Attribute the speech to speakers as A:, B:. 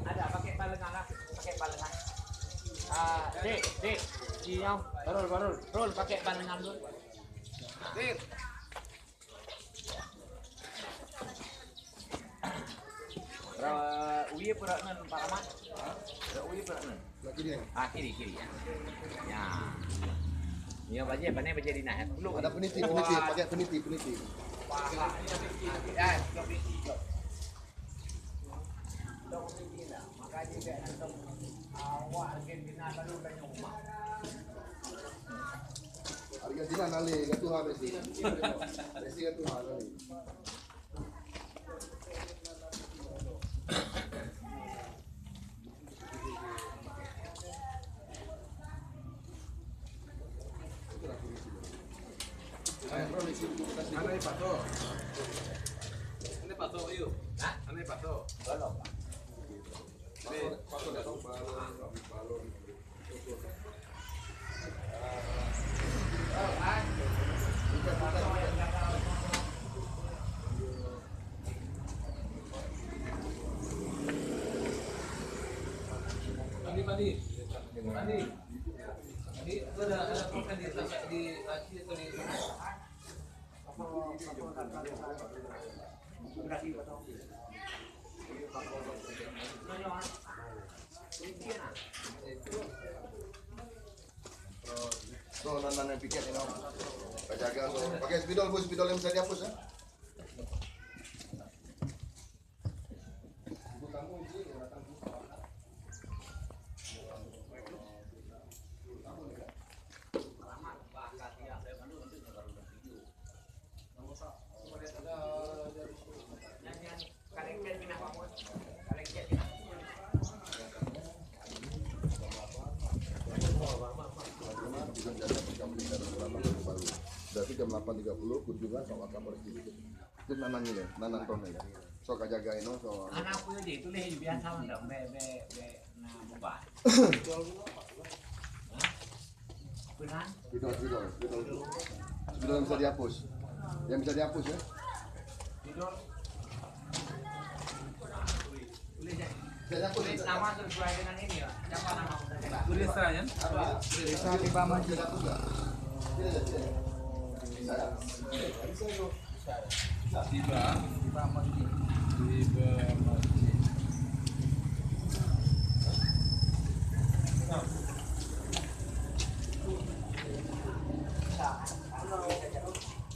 A: Ada pakai balengan lah, pakai balengan. Dek, siang, barul, pakai balengan dulu. Dek. Uye peranan Pak Ahmad. Uye peranan.
B: Kiri.
A: Kiri ya. Ya. Ya baca di naik. Belum
B: Ada peniti, pakai peniti.
A: Makanya juga nanti awak Argentina lalu banyak rumah.
B: Argentina nali, kan Tuhan Messi. Messi kan Tuhan nali.
C: Ano yung pato? Ano yung pato kayo? Ha? Ano yung pato?
A: Belum.
B: Pato datang balon.
C: Mandi. Jadi itu ada program di Asia atau di
B: So, nanan yang piket ini, jaga so. Pakai spidol yang bisa dihapus ya. Berarti jam 8.30 kunjungan sama kabar itu. Itu nanannya deh, nanan tonnya ya. So kajaga ini so.
A: Anakku itu leh biasa enggak be nah buka. Benar?
B: Spidol yang bisa dihapus. Yang bisa dihapus ya.
A: Tidur.
B: Bisa dihapus.
A: Nama sesuai dengan ini ya. Siapa nama udah?
C: tulisannya?
B: Bisa dihapus enggak? Tidak.
C: Tiba masjid.